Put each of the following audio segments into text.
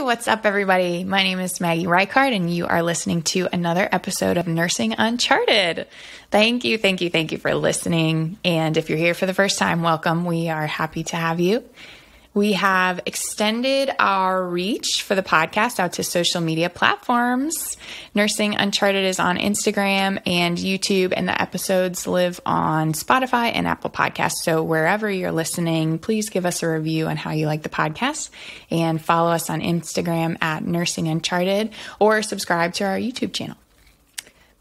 What's up, everybody? My name is Maggie Reichard, and you are listening to another episode of Nursing Uncharted. Thank you for listening. And if you're here for the first time, welcome. We are happy to have you. We have extended our reach for the podcast out to social media platforms. Nursing Uncharted is on Instagram and YouTube, and the episodes live on Spotify and Apple Podcasts. So wherever you're listening, please give us a review on how you like the podcast and follow us on Instagram at Nursing Uncharted or subscribe to our YouTube channel.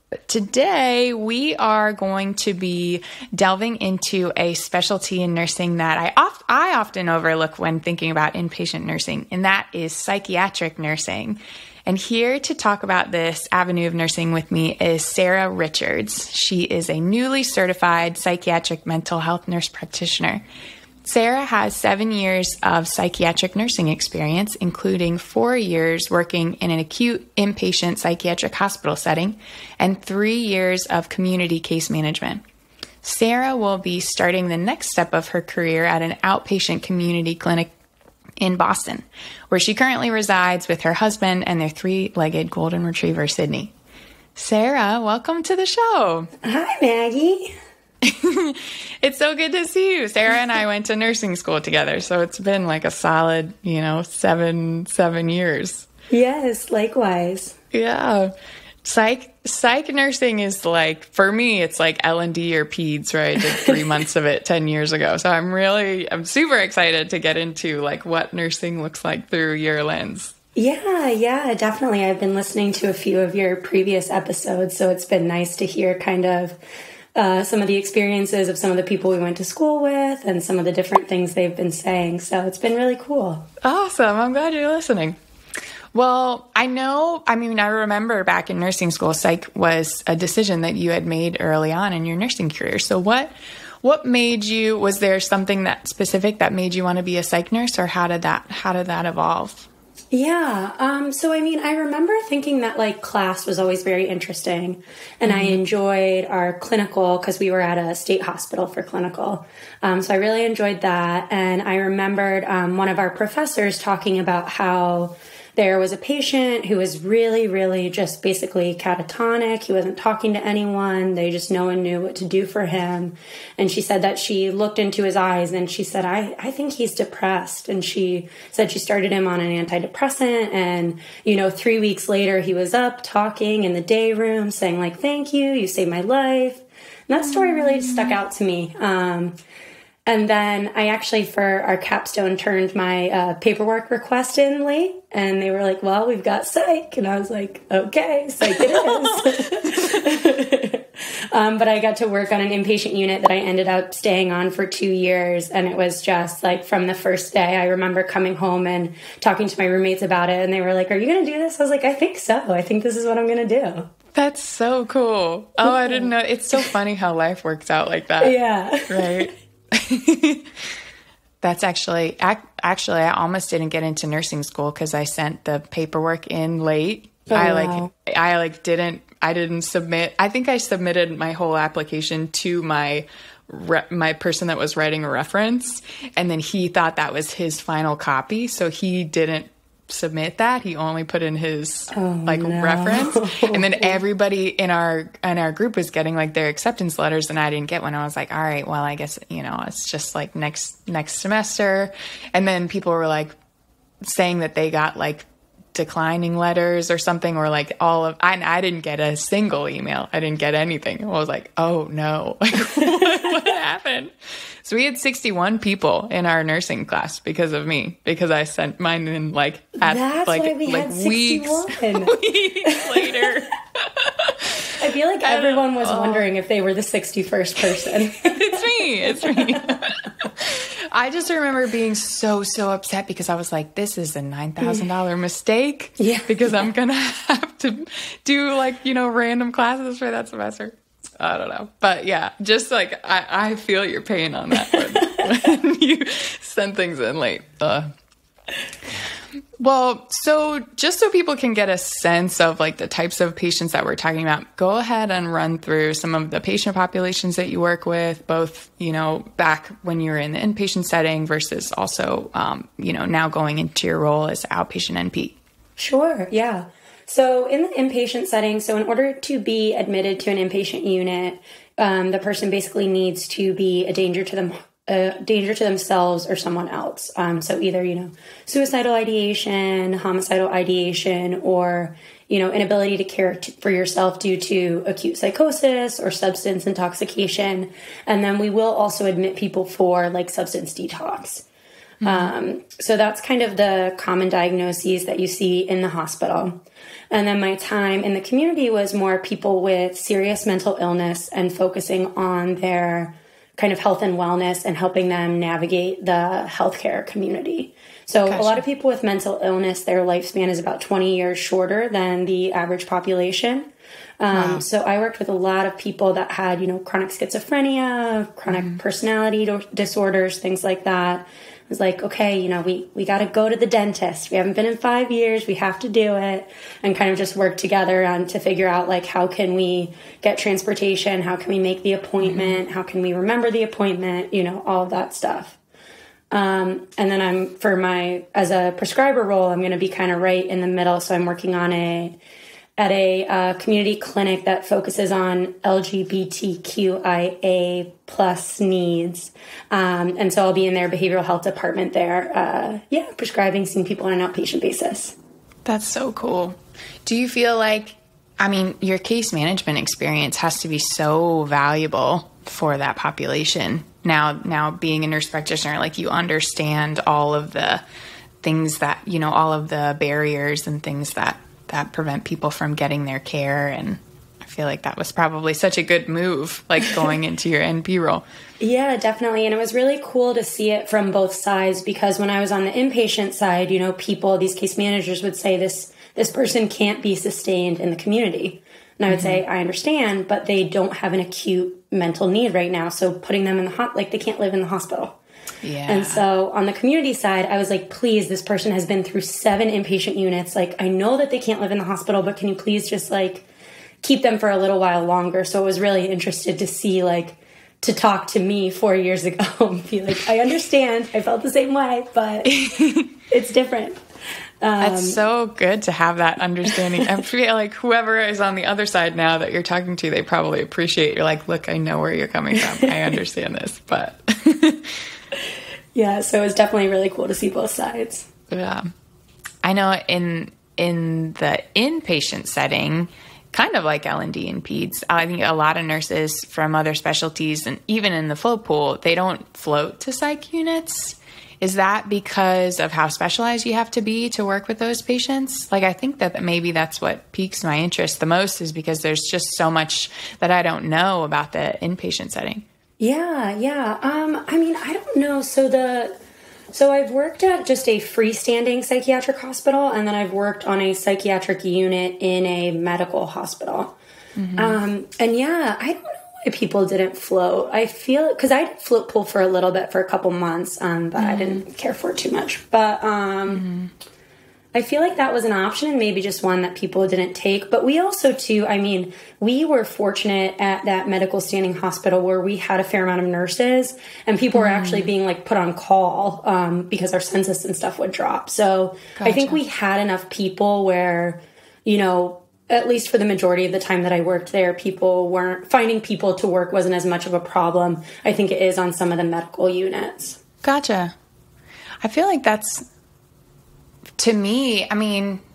But today we are going to be delving into a specialty in nursing that I often overlook when thinking about inpatient nursing, and that is psychiatric nursing. And here to talk about this avenue of nursing with me is Sarah Richards. She is a newly certified psychiatric mental health nurse practitioner. Sarah has 7 years of psychiatric nursing experience, including 4 years working in an acute inpatient psychiatric hospital setting and 3 years of community case management. Sarah will be starting the next step of her career at an outpatient community clinic in Boston, where she currently resides with her husband and their 3-legged golden retriever, Sydney. Sarah, welcome to the show. Hi, Maggie. It's so good to see you. Sarah and I went to nursing school together, so it's been like a solid, 7 years. Yes, likewise. Yeah. Psych nursing is like, for me, it's like L&D or peds, right? I did 3 months of it 10 years ago. So I'm super excited to get into like what nursing looks like through your lens. Yeah, definitely. I've been listening to a few of your previous episodes, so it's been nice to hear kind of some of the experiences of some of the people we went to school with and some of the different things they've been saying. So it's been really cool. Awesome. I'm glad you're listening. Well, I remember back in nursing school, psych was a decision that you had made early on in your nursing career. So what made you, was there something that specific that made you want to be a psych nurse, or how did that evolve? Yeah. I remember thinking that like class was always very interesting, and I enjoyed our clinical because we were at a state hospital for clinical. So I really enjoyed that. And I remembered one of our professors talking about how there was a patient who was really, really just basically catatonic. He wasn't talking to anyone. No one knew what to do for him. And she said that she looked into his eyes and she said, I think he's depressed. And she said she started him on an antidepressant. And, 3 weeks later, he was up talking in the day room saying like, thank you. You saved my life. And that story really stuck out to me. And then I actually, for our capstone, turned my paperwork request in late. And they were like, well, we've got psych. And I was like, okay, psych it is. But I got to work on an inpatient unit that I ended up staying on for 2 years. And it was just like from the first day, I remember coming home and talking to my roommates about it. And they were like, are you going to do this? I was like, I think so. I think this is what I'm going to do. That's so cool. Oh, I didn't know. It's so funny how life works out like that. Yeah. Right. That's actually, I almost didn't get into nursing school because I sent the paperwork in late. Oh, wow. I didn't submit. I think I submitted my whole application to my person that was writing a reference, and then he thought that was his final copy, so he didn't submit that. He only put in his reference, and then everybody in our group was getting like their acceptance letters, and I didn't get one. I was like, all right, well, I guess it's just like next semester. And then people were like saying that they got like declining letters or something, or like I didn't get a single email. I didn't get anything. I was like, oh no, like what happened? So we had 61 people in our nursing class because of me, because I sent mine in like at That's like, why we like had weeks 61. weeks later. I feel like everyone was wondering if they were the 61st person. It's me. I just remember being so upset because I was like, this is a $9,000 mistake. Yeah. Because I'm going to have to do like, random classes for that semester. I don't know. But yeah, just like I feel your pain on that when you send things in late. Well, so just so people can get a sense of like the types of patients that we're talking about, go ahead and run through some of the patient populations that you work with, both, back when you were in the inpatient setting versus also, now going into your role as outpatient NP. Sure. Yeah. So in the inpatient setting, so in order to be admitted to an inpatient unit, the person basically needs to be a danger to themselves or someone else. So either, suicidal ideation, homicidal ideation, or, inability to care for yourself due to acute psychosis or substance intoxication. And then we will also admit people for like substance detox. So that's kind of the common diagnoses that you see in the hospital. And then my time in the community was more people with serious mental illness and focusing on their kind of health and wellness and helping them navigate the healthcare community. So Gotcha. A lot of people with mental illness, their lifespan is about 20 years shorter than the average population. Wow. So I worked with a lot of people that had, chronic schizophrenia, chronic personality disorders, things like that. It was like, okay, we got to go to the dentist. We haven't been in 5 years. We have to do it, and kind of just work together to figure out like, how can we get transportation? How can we make the appointment? How can we remember the appointment? All of that stuff. And then as a prescriber role, I'm going to be kind of right in the middle. So I'm working at a community clinic that focuses on LGBTQIA plus needs. And so I'll be in their behavioral health department there, prescribing, seeing people on an outpatient basis. That's so cool. Do you feel like, your case management experience has to be so valuable for that population? Now being a nurse practitioner, like you understand all of the things that, all of the barriers and things that prevent people from getting their care. And I feel like that was probably such a good move, like going into your NP role. Yeah, definitely. And it was really cool to see it from both sides, because when I was on the inpatient side, these case managers would say this person can't be sustained in the community. And I would say, I understand, but they don't have an acute mental need right now. So putting them in they can't live in the hospital. Yeah. And so on the community side, I was like, please, this person has been through 7 inpatient units. Like, I know that they can't live in the hospital, but can you please just keep them for a little while longer? So I was really interested to see, to talk to me 4 years ago and be like, I understand. I felt the same way, but it's different. That's so good to have that understanding. I feel like whoever is on the other side now that you're talking to, they probably appreciate. You're like, look, I know where you're coming from. I understand this, but... Yeah, so it was definitely really cool to see both sides. Yeah. I know in the inpatient setting, kind of like L&D and peds, I think a lot of nurses from other specialties, and even in the float pool, they don't float to psych units. Is that because of how specialized you have to be to work with those patients? I think that maybe that's what piques my interest the most, is because there's just so much that I don't know about the inpatient setting. Yeah. I don't know. So I've worked at just a freestanding psychiatric hospital, and then I've worked on a psychiatric unit in a medical hospital. I don't know why people didn't float. I feel, because I did float pool for a little bit, for a couple months, but I didn't care for it too much. But I feel like that was an option, and maybe just one that people didn't take. But we also, too, we were fortunate at that medical standing hospital where we had a fair amount of nurses, and people were actually being put on call because our census and stuff would drop. So Gotcha. I think we had enough people where, at least for the majority of the time that I worked there, finding people to work wasn't as much of a problem. I think it is on some of the medical units. Gotcha. I feel like that's... To me,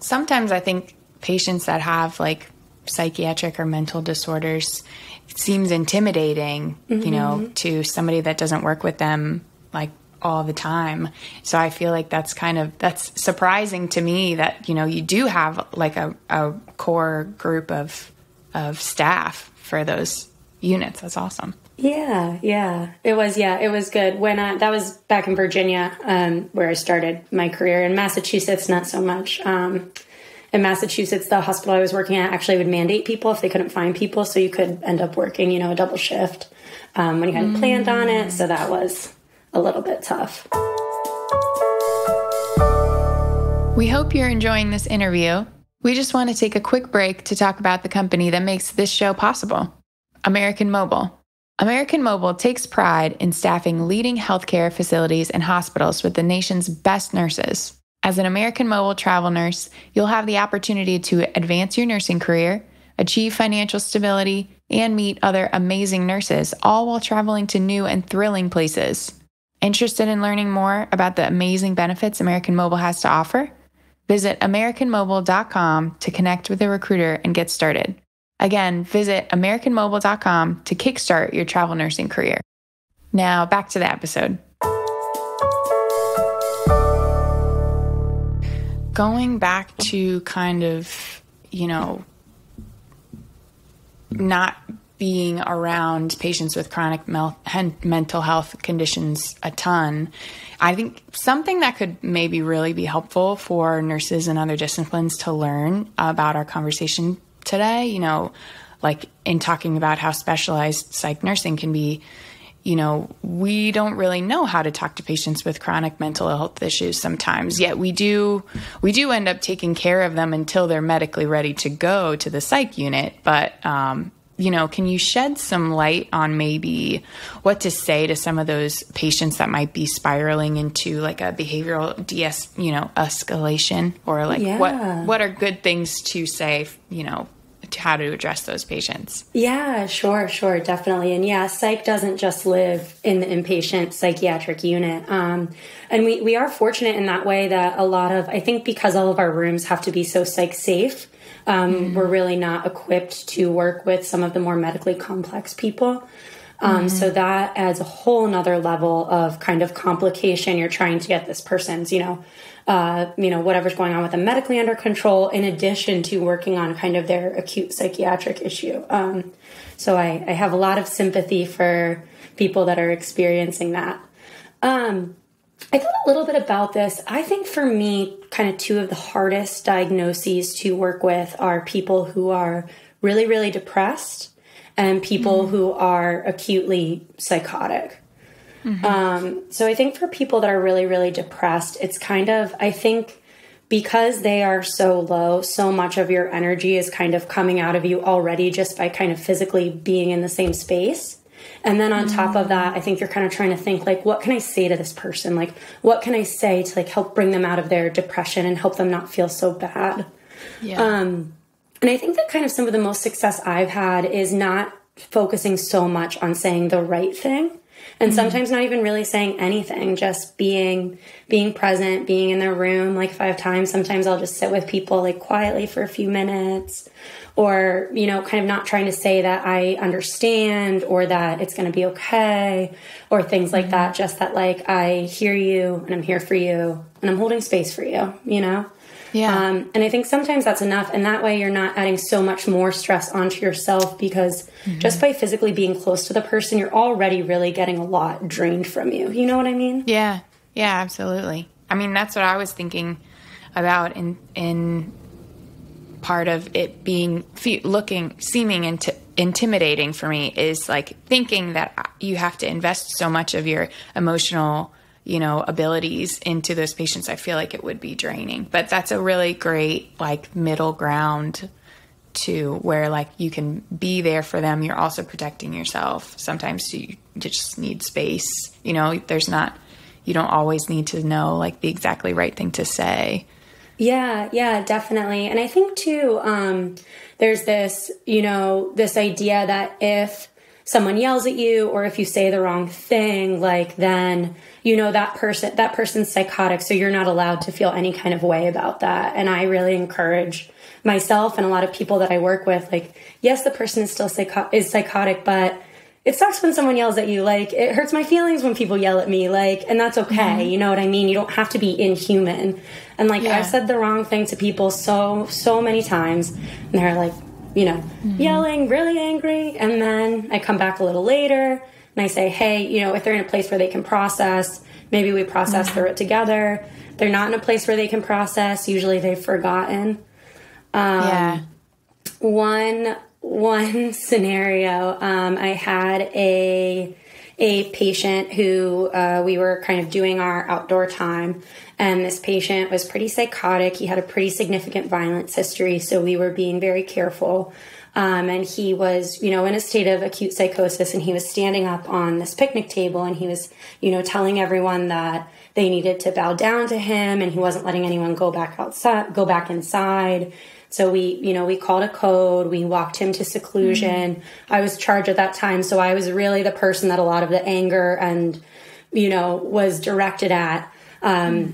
sometimes I think patients that have psychiatric or mental disorders, it seems intimidating, to somebody that doesn't work with them all the time. So I feel like that's surprising to me that, you do have a core group of staff for those units. That's awesome. Yeah. It was good. When that was back in Virginia, where I started my career. In Massachusetts, not so much. In Massachusetts, the hospital I was working at actually would mandate people if they couldn't find people, so you could end up working, a double shift when you hadn't planned on it. So that was a little bit tough. We hope you're enjoying this interview. We just want to take a quick break to talk about the company that makes this show possible, American Mobile. American Mobile takes pride in staffing leading healthcare facilities and hospitals with the nation's best nurses. As an American Mobile travel nurse, you'll have the opportunity to advance your nursing career, achieve financial stability, and meet other amazing nurses, all while traveling to new and thrilling places. Interested in learning more about the amazing benefits American Mobile has to offer? Visit AmericanMobile.com to connect with a recruiter and get started. Again, visit AmericanMobile.com to kickstart your travel nursing career. Now, back to the episode. Going back to kind of, not being around patients with chronic mental health conditions a ton, I think something that could maybe really be helpful for nurses and other disciplines to learn about our conversation today, like in talking about how specialized psych nursing can be, we don't really know how to talk to patients with chronic mental health issues sometimes, yet we do end up taking care of them until they're medically ready to go to the psych unit. But, can you shed some light on maybe what to say to some of those patients that might be spiraling into like a behavioral escalation, or like what are good things to say, to how to address those patients? Yeah, sure, definitely. And yeah, psych doesn't just live in the inpatient psychiatric unit. And we are fortunate in that way that I think because all of our rooms have to be so psych safe, we're really not equipped to work with some of the more medically complex people. So that adds a whole nother level of kind of complication. You're trying to get this person's, whatever's going on with them medically under control, in addition to working on kind of their acute psychiatric issue. So I have a lot of sympathy for people that are experiencing that. I thought a little bit about this. I think for me, kind of two of the hardest diagnoses to work with are people who are really, really depressed and people who are acutely psychotic. So I think for people that are really, really depressed, it's kind of, I think because they are so low, so much of your energy is kind of coming out of you already just by kind of physically being in the same space. And then on top of that, I think you're kind of trying to think like, what can I say to this person? Like, what can I say to like help bring them out of their depression and help them not feel so bad? Yeah. And I think that kind of some of the most success I've had is not focusing so much on saying the right thing. And sometimes not even really saying anything, just being present, being in their room like 5 times. Sometimes I'll just sit with people like quietly for a few minutes, or, kind of not trying to say that I understand or that it's going to be okay or things like that. Just that like, I hear you and I'm here for you and I'm holding space for you, Yeah. And I think sometimes that's enough. And that way you're not adding so much more stress onto yourself, because just by physically being close to the person, you're already really getting a lot drained from you. You know what I mean? Yeah. Yeah, absolutely. I mean, that's what I was thinking about in part of it being seeming intimidating for me, is like thinking that you have to invest so much of your emotional abilities into those patients. I feel like it would be draining, but that's a really great like middle ground to where like you can be there for them. You're also protecting yourself. Sometimes you just need space. You don't always need to know like the exactly right thing to say. Yeah, definitely. And I think too, there's this, this idea that if someone yells at you or if you say the wrong thing, like then, that person's psychotic. So you're not allowed to feel any kind of way about that. And I really encourage myself and a lot of people that I work with, like, yes, the person is still psychotic, but it sucks when someone yells at you. Like, it hurts my feelings when people yell at me, like, and that's okay. You know what I mean? You don't have to be inhuman. And like, I've said the wrong thing to people so many times, and they're like, yelling, really angry. And then I come back a little later and I say, hey, if they're in a place where they can process, maybe we process through it together. They're not in a place where they can process. Usually they've forgotten. One scenario, I had a patient who we were kind of doing our outdoor time, And this patient was pretty psychotic. He had a pretty significant violence history, so we were being very careful. And he was, in a state of acute psychosis, and he was standing up on this picnic table, and he was, telling everyone that they needed to bow down to him, and he wasn't letting anyone go back inside. So we called a code. We walked him to seclusion. I was charged at that time, so I was really the person that a lot of the anger and, was directed at.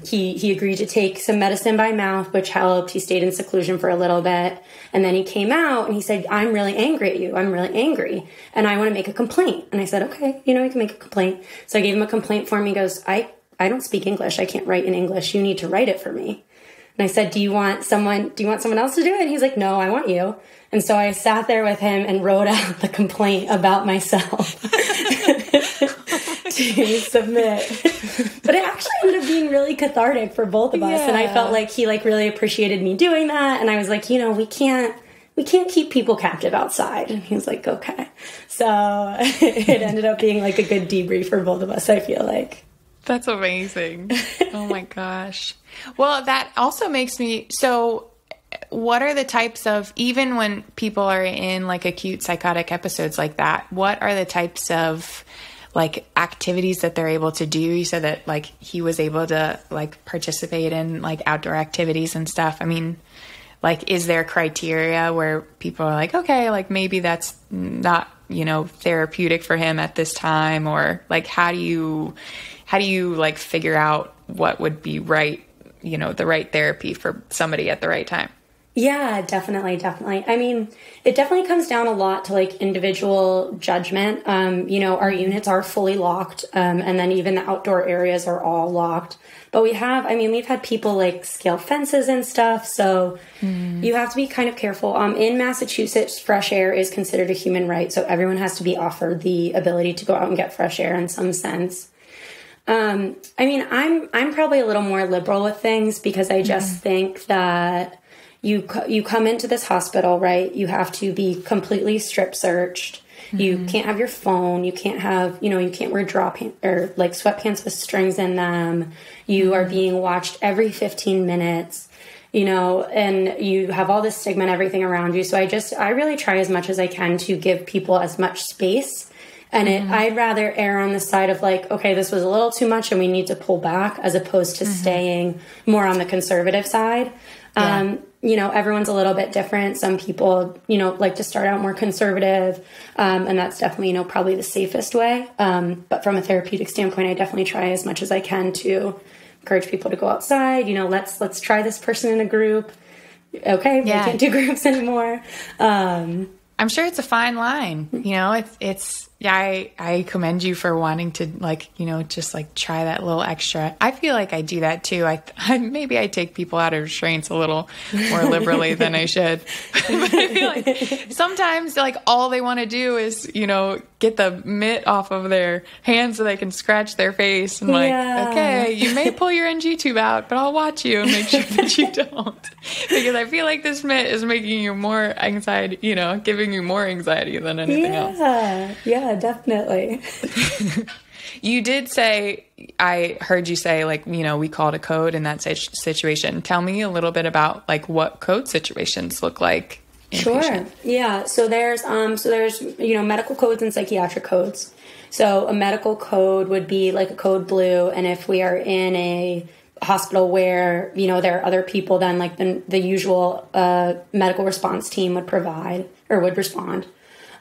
He agreed to take some medicine by mouth, which helped. He stayed in seclusion for a little bit. And then he came out and he said, I'm really angry at you. I'm really angry. And I want to make a complaint. And I said, okay, you can make a complaint. So I gave him a complaint form. He goes, I don't speak English. I can't write in English. You need to write it for me. And I said, do you want someone else to do it? And he's like, no, I want you. And so I sat there with him and wrote out the complaint about myself to submit. But it actually ended up being really cathartic for both of us. Yeah. And I felt like he really appreciated me doing that. And I was like, we can't keep people captive outside. And he was like, okay. So it ended up being like a good debrief for both of us, I feel like. That's amazing. Oh my gosh. Well, that also makes me, so what are the types of, even when people are in like acute psychotic episodes like that, what are the types of like activities that they're able to do? You said that like he was able to like participate in like outdoor activities and stuff. I mean, like, is there criteria where people are like, okay, like maybe that's not, therapeutic for him at this time? Or like, how do you like figure out what would be right, the right therapy for somebody at the right time? Yeah, definitely. I mean, it definitely comes down a lot to like individual judgment. Our units are fully locked. And then even the outdoor areas are all locked. But we've had people like scale fences and stuff. So you have to be kind of careful. In Massachusetts, fresh air is considered a human right. So everyone has to be offered the ability to go out and get fresh air in some sense. I'm probably a little more liberal with things because I just think that you come into this hospital, right? You have to be completely strip searched. You can't have your phone. You can't have, you can't wear or like sweatpants with strings in them. You are being watched every 15 minutes, and you have all this stigma and everything around you. So I really try as much as I can to give people as much space. And I'd rather err on the side of like, okay, this was a little too much and we need to pull back, as opposed to staying more on the conservative side. Yeah. Everyone's a little bit different. Some people, like to start out more conservative. And that's definitely, probably the safest way. But from a therapeutic standpoint, I definitely try as much as I can to encourage people to go outside. Let's try this person in a group. Okay. Yeah. We can't do groups anymore. I'm sure it's a fine line. I commend you for wanting to just like try that little extra. I feel like I do that too. Maybe I take people out of restraints a little more liberally than I should. But I feel like sometimes like all they want to do is, get the mitt off of their hands so they can scratch their face. And okay, you may pull your NG tube out, but I'll watch you and make sure that you don't. Because I feel like this mitt is making you more anxiety, giving you more anxiety than anything else. Yeah, definitely. You did say, I heard you say, like, we called a code in that situation. Tell me a little bit about like what code situations look like. Sure. Yeah. So there's medical codes and psychiatric codes. So a medical code would be like a code blue. And if we are in a hospital where, there are other people, then like the usual medical response team would respond.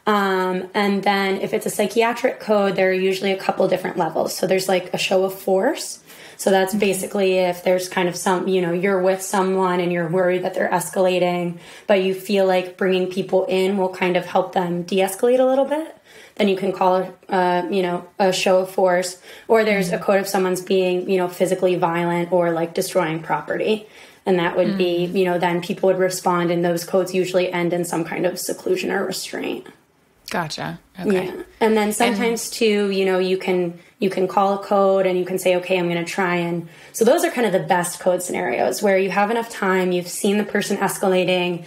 And then if it's a psychiatric code, there are usually a couple different levels. So there's like a show of force. So that's basically if there's kind of some, you're with someone and you're worried that they're escalating, but you feel like bringing people in will kind of help them de-escalate a little bit. Then you can call a show of force. Or there's a code of someone's being, physically violent or like destroying property. And that would be, then people would respond, and those codes usually end in some kind of seclusion or restraint. Gotcha. Okay. Yeah. And then sometimes too, you can call a code and you can say, okay, I'm going to try. And so those are kind of the best code scenarios where you have enough time. You've seen the person escalating.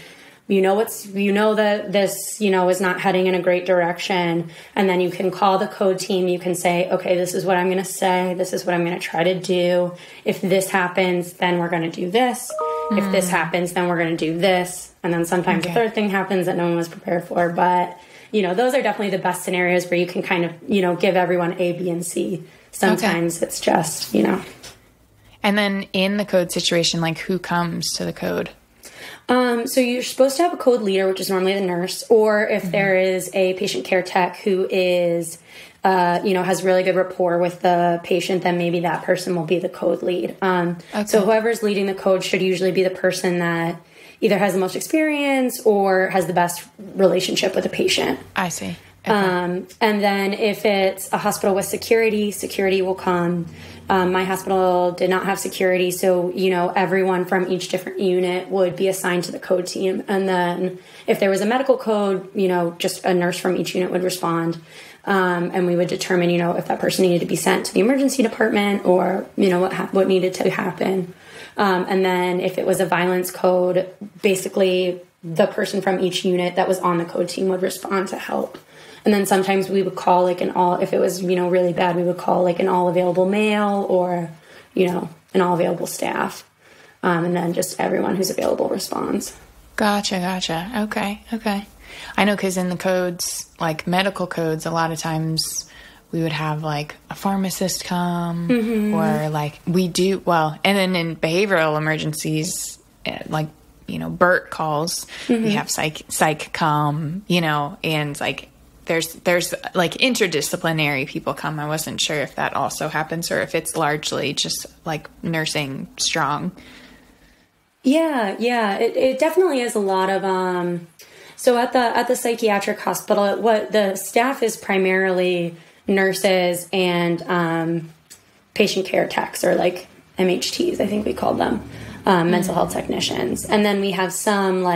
that this, is not heading in a great direction. And then you can call the code team. You can say, okay, this is what I'm going to say. This is what I'm going to try to do. If this happens, then we're going to do this. If this happens, then we're going to do this. And then sometimes a third thing happens that no one was prepared for. But, those are definitely the best scenarios where you can kind of, give everyone A, B, and C. Sometimes it's just, And then in the code situation, like who comes to the code? So you're supposed to have a code leader, which is normally the nurse, or if there is a patient care tech who is, has really good rapport with the patient, then maybe that person will be the code lead. So whoever's leading the code should usually be the person that either has the most experience or has the best relationship with the patient. I see. Okay. And then if it's a hospital with security will come. My hospital did not have security, so, everyone from each different unit would be assigned to the code team. And then if there was a medical code, just a nurse from each unit would respond. And we would determine, if that person needed to be sent to the emergency department or, what needed to happen. And then if it was a violence code, basically the person from each unit that was on the code team would respond to help. And then sometimes we would call if it was, really bad, we would call an all available male or, an all available staff. And then just everyone who's available responds. Gotcha. Okay. I know, because in the codes, like medical codes, a lot of times we would have a pharmacist come or we do, and then in behavioral emergencies, BERT calls, we have psych come, and there's interdisciplinary people come. I wasn't sure if that also happens or if it's largely just nursing strong. Yeah. It definitely is a lot of, so at the psychiatric hospital, what the staff is primarily nurses and, patient care techs or MHTs, I think we called them, mental health technicians. And then we have some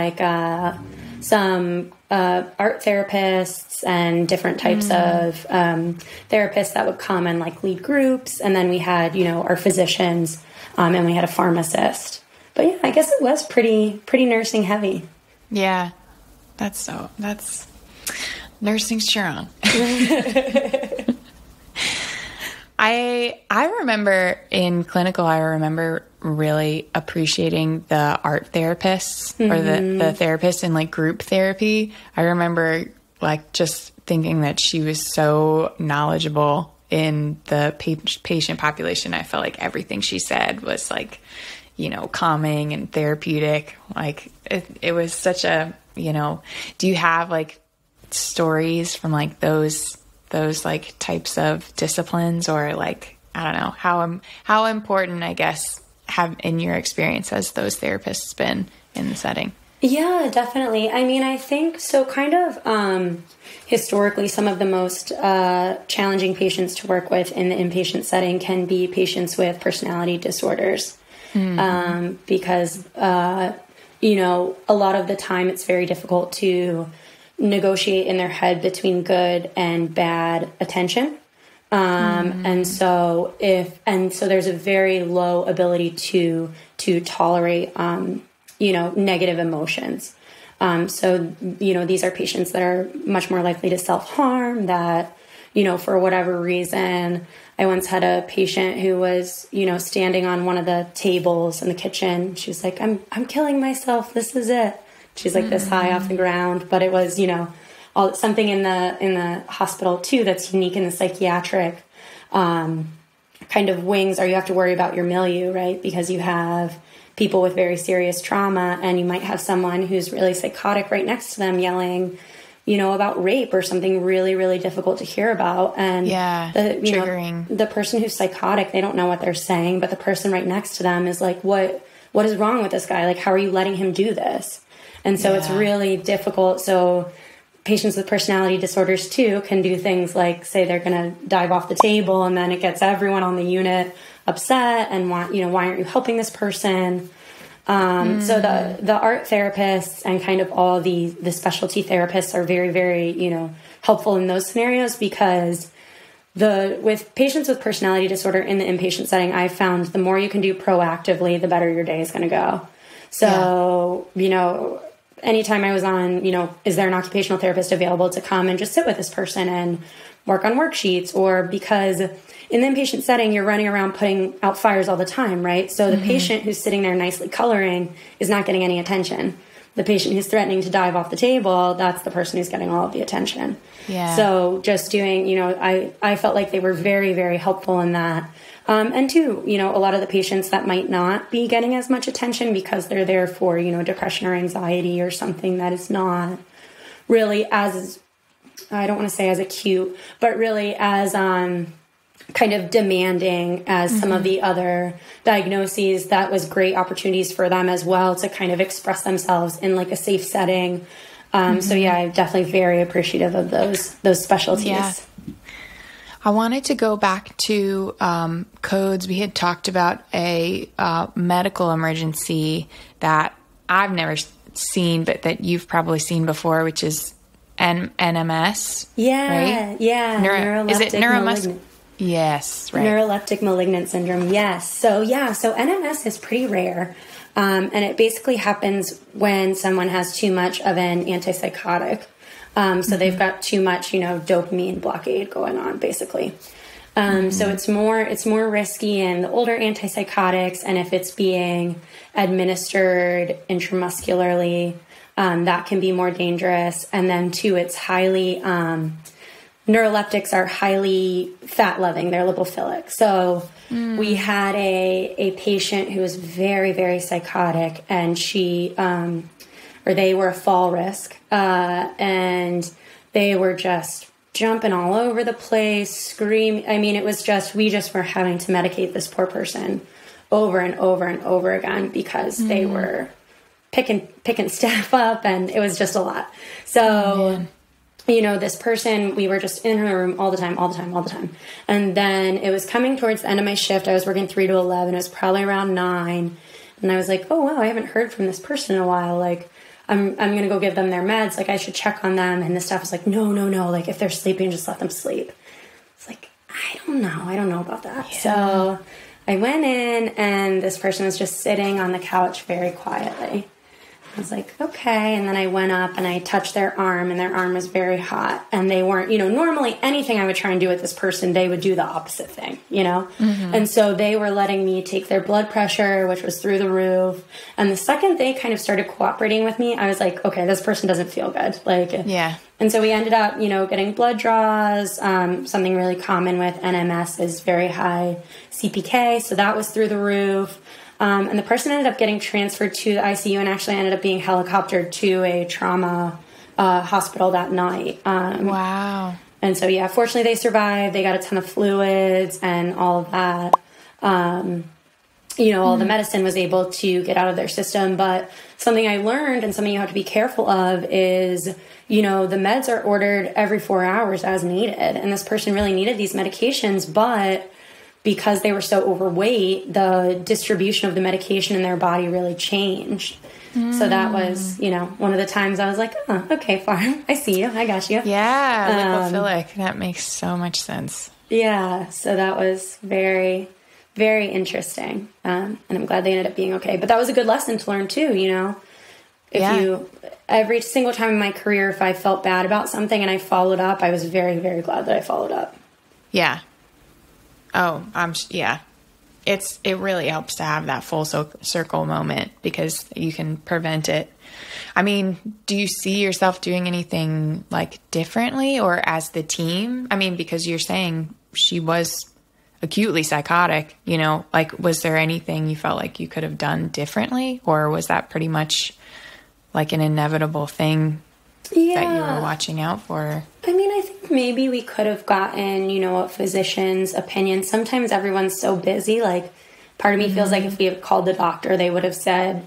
art therapists and different types of therapists that would come and like lead groups. And then we had, our physicians, and we had a pharmacist. But yeah, I guess it was pretty nursing heavy. Yeah. That's nursing strong. I remember in clinical, really appreciating the art therapists or the therapists in like group therapy. I remember just thinking that she was so knowledgeable in the patient population. I felt like everything she said was calming and therapeutic. It was such a, do you have stories from those types of disciplines or I don't know, how important, I guess, have in your experience has those therapists been in the setting? Yeah, definitely. I mean, I think so kind of historically some of the most challenging patients to work with in the inpatient setting can be patients with personality disorders. Because, a lot of the time it's very difficult to negotiate in their head between good and bad attention. And so there's a very low ability to tolerate, negative emotions. So, these are patients that are much more likely to self-harm that, for whatever reason. I once had a patient who was, standing on one of the tables in the kitchen. She was like, I'm killing myself. This is it. She's this high off the ground, but it was, something in the hospital too, that's unique in the psychiatric, kind of wings, or you have to worry about your milieu, right? Because you have people with very serious trauma and you might have someone who's really psychotic right next to them yelling, about rape or something really, really difficult to hear about. And triggering. The person who's psychotic, they don't know what they're saying, but the person right next to them is like, what is wrong with this guy? How are you letting him do this? And so it's really difficult. So patients with personality disorders too can do things like say they're going to dive off the table and then it gets everyone on the unit upset and why aren't you helping this person? So the art therapists and kind of all the specialty therapists are very, very, helpful in those scenarios because with patients with personality disorder in the inpatient setting, I've found the more you can do proactively, the better your day is going to go. So, anytime I was on, is there an occupational therapist available to come and just sit with this person and work on worksheets? Or because in the inpatient setting, you're running around putting out fires all the time, right? So the patient who's sitting there nicely coloring is not getting any attention. The patient who's threatening to dive off the table, that's the person who's getting all of the attention. Yeah. So just doing, I felt like they were very, very helpful in that. And two, a lot of the patients that might not be getting as much attention because they're there for, depression or anxiety or something that is not really as, I don't want to say as acute, but really as kind of demanding as some of the other diagnoses. That was great opportunities for them as well to kind of express themselves in like a safe setting. So yeah, I'm definitely very appreciative of those specialties. Yeah. I wanted to go back to codes. We had talked about a medical emergency that I've never seen, but that you've probably seen before, which is NMS. Yeah, right? yeah. Neuroleptic is it malignant. Yes, right. Neuroleptic malignant syndrome, yes. So NMS is pretty rare. And it basically happens when someone has too much of an antipsychotic. So they've got too much, dopamine blockade going on, basically. So it's more risky in the older antipsychotics, and if it's being administered intramuscularly, that can be more dangerous. And then two, it's highly neuroleptics are highly fat-loving. They're lipophilic. So we had a patient who was very, very psychotic, and they were a fall risk, and they were just jumping all over the place, screaming. I mean, it was just, we just were having to medicate this poor person over and over and over again because they were picking stuff up, and it was just a lot. So, this person, we were just in her room all the time. And then it was coming towards the end of my shift. I was working 3 to 11. It was probably around 9. And I was like, oh, wow, I haven't heard from this person in a while. Like, I'm going to go give them their meds. Like, I should check on them. And the staff was like, no. Like, if they're sleeping, just let them sleep. It's like, I don't know about that. Yeah. So I went in, and this person was just sitting on the couch very quietly. I was like, okay. And then I went up and I touched their arm, and their arm was very hot. And they weren't, normally anything I would try and do with this person, they would do the opposite thing, And so they were letting me take their blood pressure, which was through the roof. And the second they kind of started cooperating with me, I was like, okay, this person doesn't feel good. Yeah. And so we ended up, getting blood draws. Something really common with NMS is very high CPK. So that was through the roof. And the person ended up getting transferred to the ICU and actually ended up being helicoptered to a trauma hospital that night. Wow. And so, yeah, fortunately they survived. They got a ton of fluids and all of that. All the medicine was able to get out of their system. But something I learned, and something you have to be careful of, is, the meds are ordered every 4 hours as needed. And this person really needed these medications, but because they were so overweight, the distribution of the medication in their body really changed. So that was, one of the times I was like, oh, okay, fine. I see you. I got you. Yeah, lipophilic. That makes so much sense. Yeah, so that was very, very interesting. And I'm glad they ended up being okay. But that was a good lesson to learn too, every single time in my career, if I felt bad about something and I followed up, I was very, very glad that I followed up. Yeah. Oh, yeah. It really helps to have that full circle moment because you can prevent it. I mean, do you see yourself doing anything like differently or as the team? I mean, because you're saying she was acutely psychotic, was there anything you felt like you could have done differently, or was that pretty much like an inevitable thing that you were watching out for? I mean, I think maybe we could have gotten, a physician's opinion. Sometimes everyone's so busy. Like, part of me feels like if we had called the doctor, they would have said,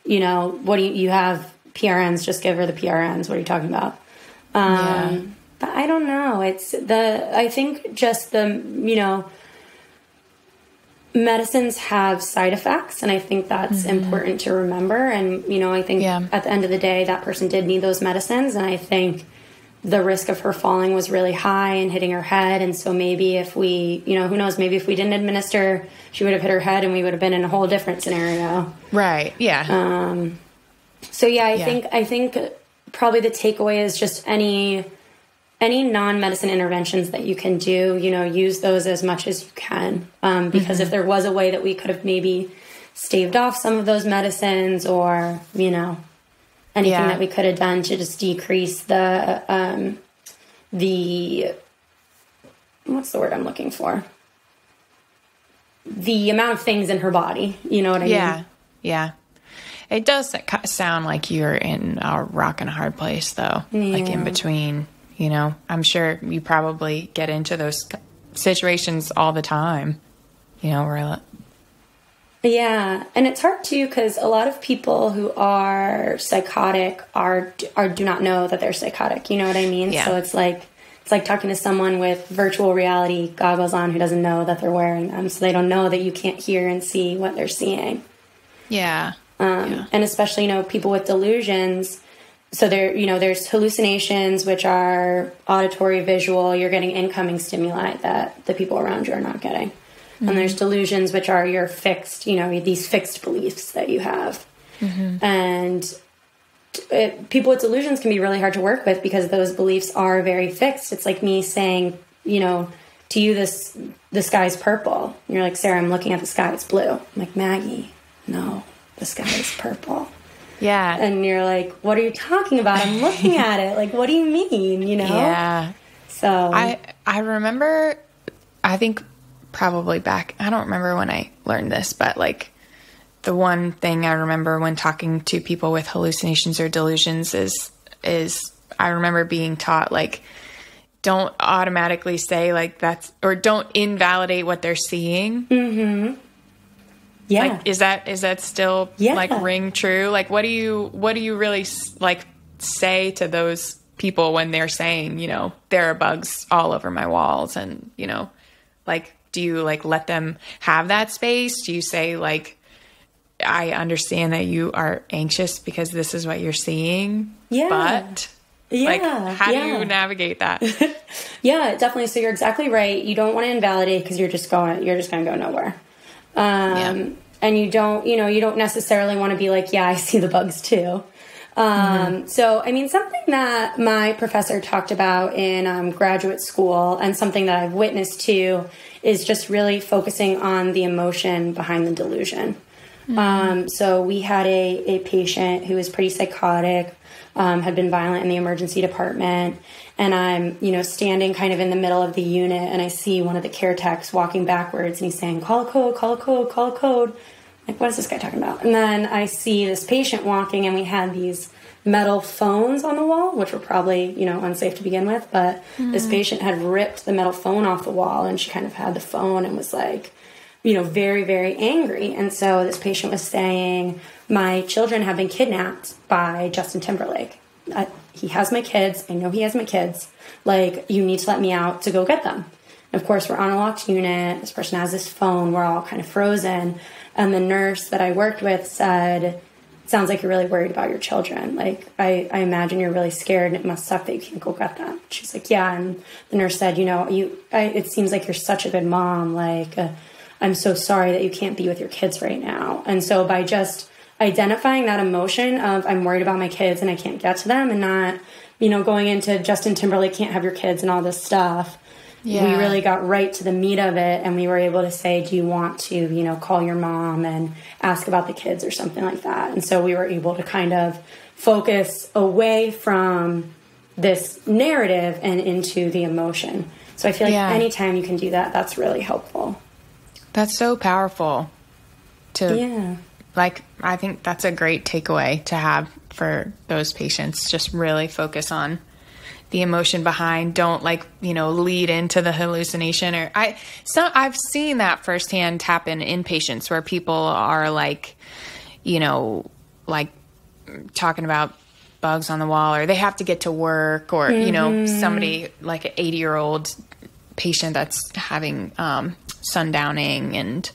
what do you have PRNs? Just give her the PRNs. What are you talking about? But I don't know. I think just medicines have side effects, and I think that's important to remember. And, I think at the end of the day, that person did need those medicines. And I think the risk of her falling was really high and hitting her head. And so maybe if we, who knows, maybe if we didn't administer, she would have hit her head and we would have been in a whole different scenario. Right. Yeah. So yeah, I think probably the takeaway is just any non-medicine interventions that you can do, use those as much as you can. Because if there was a way that we could have maybe staved off some of those medicines, or, anything that we could have done to just decrease the what's the word I'm looking for? The amount of things in her body. You know what I mean? Yeah. It does sound like you're in a rock and a hard place, though. Like in between, I'm sure you probably get into those situations all the time, where... Yeah. And it's hard too, because a lot of people who are psychotic do not know that they're psychotic. You know what I mean? Yeah. So it's like talking to someone with virtual reality goggles on who doesn't know that they're wearing them. So they don't know that you can't hear and see what they're seeing. Yeah. And especially, people with delusions. So there's hallucinations, which are auditory, visual. You're getting incoming stimuli that the people around you are not getting. Mm-hmm. And there's delusions, which are your fixed, these fixed beliefs that you have. Mm-hmm. And people with delusions can be really hard to work with because those beliefs are very fixed. It's like me saying, to you, the sky's purple. And you're like, Sarah, I'm looking at the sky, it's blue. I'm like, Maggie, no, the sky is purple. Yeah. And you're like, what are you talking about? I'm looking at it. Like, what do you mean? Yeah. So I remember, I think probably back, I don't remember when I learned this, but like the one thing I remember when talking to people with hallucinations or delusions is I remember being taught, like, don't automatically say like that's, or don't invalidate what they're seeing. Mm-hmm. Yeah. Like, is that still like ring true? Like, what do you really like say to those people when they're saying, there are bugs all over my walls, and, like, do you like let them have that space? Do you say like, I understand that you are anxious because this is what you're seeing, but like, how do you navigate that? Yeah, definitely. So you're exactly right. You don't want to invalidate because you're just going to go nowhere. And you don't necessarily want to be like, yeah, I see the bugs too. So, I mean, something that my professor talked about in graduate school, and something that I've witnessed too, is just really focusing on the emotion behind the delusion. So we had a patient who was pretty psychotic, had been violent in the emergency department. And I'm, standing kind of in the middle of the unit, and I see one of the care techs walking backwards, and he's saying, call a code, call a code, call a code. Like, what is this guy talking about? And then I see this patient walking, and we had these metal phones on the wall, which were probably, unsafe to begin with. But this patient had ripped the metal phone off the wall, and she kind of had the phone and was like, very, very angry. And so this patient was saying, my children have been kidnapped by Justin Timberlake. He has my kids. I know he has my kids. Like, you need to let me out to go get them. And of course, we're on a locked unit. This person has this phone. We're all kind of frozen. And the nurse that I worked with said, it sounds like you're really worried about your children. Like, I imagine you're really scared, and it must suck that you can't go get them. She's like, yeah. And the nurse said, it seems like you're such a good mom. Like, I'm so sorry that you can't be with your kids right now. And so by just identifying that emotion of, I'm worried about my kids and I can't get to them, and not, going into Justin Timberlake can't have your kids and all this stuff. Yeah. We really got right to the meat of it, and we were able to say, do you want to, call your mom and ask about the kids or something like that? And so we were able to kind of focus away from this narrative and into the emotion. So I feel like anytime you can do that, that's really helpful. That's so powerful like, I think that's a great takeaway to have for those patients. Just really focus on the emotion behind. Don't lead into the hallucination. I've seen that firsthand happen in patients where people are like talking about bugs on the wall, or they have to get to work, or, somebody like an 80-year-old patient that's having, sundowning, and,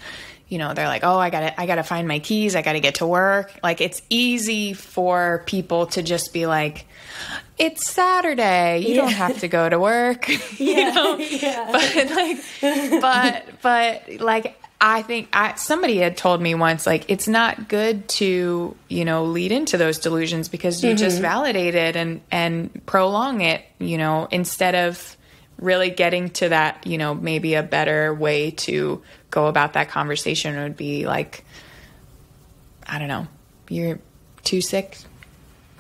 they're like, oh, I gotta find my keys. I gotta get to work. Like, it's easy for people to just be like, it's Saturday. You don't have to go to work. But I think somebody had told me once, like, it's not good to, lead into those delusions because you just validate it and prolong it, instead of really getting to that, maybe a better way to go about that conversation would be like, I don't know, you're too sick.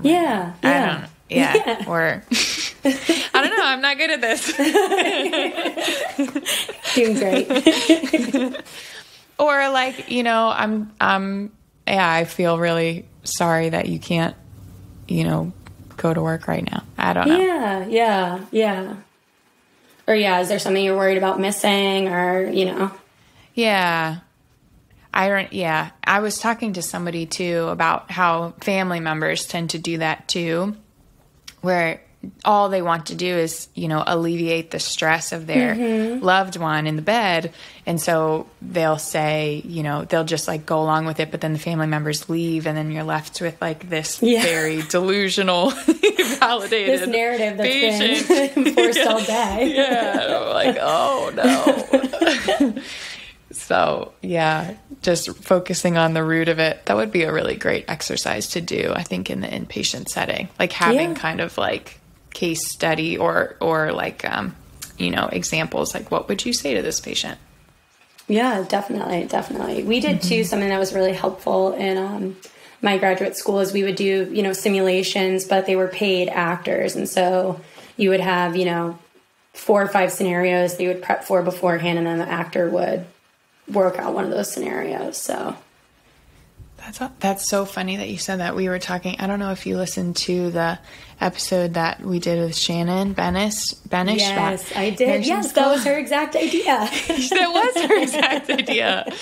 Yeah. I don't know. Yeah. Or I don't know. I'm not good at this. Doing great. Or like, I feel really sorry that you can't, go to work right now. I don't know. Yeah. Or is there something you're worried about missing or, Yeah. I was talking to somebody too about how family members tend to do that too, where all they want to do is, alleviate the stress of their loved one in the bed. And so they'll say, they'll just like go along with it, but then the family members leave and then you're left with like this very delusional, validated this narrative that's patient. been enforced all day. Yeah. I'm like, oh no. So just focusing on the root of it, that would be a really great exercise to do, I think, in the inpatient setting, like having kind of like case study or like, examples, like what would you say to this patient? Yeah, definitely. We did too, something that was really helpful in, my graduate school is we would do, simulations, but they were paid actors. And so you would have, 4 or 5 scenarios that you would prep for beforehand, and then the actor would work out one of those scenarios. So that's so funny that you said that. We were talking, I don't know if you listened to the episode that we did with Shannon Benish. Yes, I did. Yes, that was her exact idea. That was her exact idea.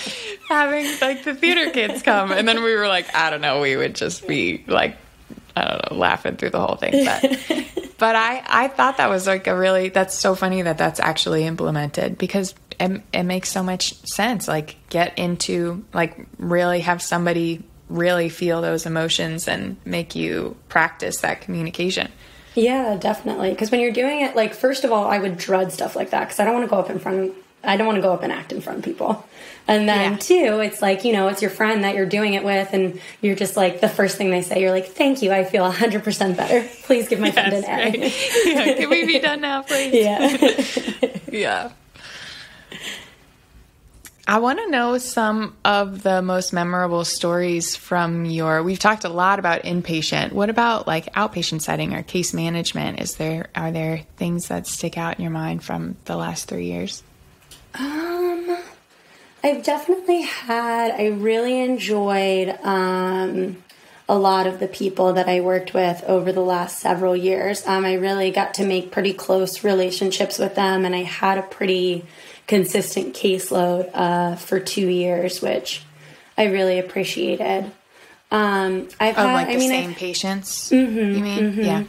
Having like the theater kids come, and then we were like, I don't know, we would just be like, I don't know, laughing through the whole thing. But I thought that was like that's so funny that that's actually implemented, because it makes so much sense. Like, get into, like, really have somebody really feel those emotions and make you practice that communication. Yeah, definitely. Because when you're doing it, like, first of all, I would dread stuff like that because I don't want to go up and act in front of people. And then two, it's like, it's your friend that you're doing it with, and you're just like, the first thing they say, you're like, thank you, I feel 100% better. Please give my friend an A. Right. Yeah, can we be done now, please? Yeah. Yeah. I want to know some of the most memorable stories from we've talked a lot about inpatient. What about like outpatient setting or case management? Are there things that stick out in your mind from the last 3 years? I've definitely I really enjoyed, a lot of the people that I worked with over the last several years. I really got to make pretty close relationships with them, and I had a pretty consistent caseload for 2 years, which I really appreciated. I've had same patients. You mean? Yeah.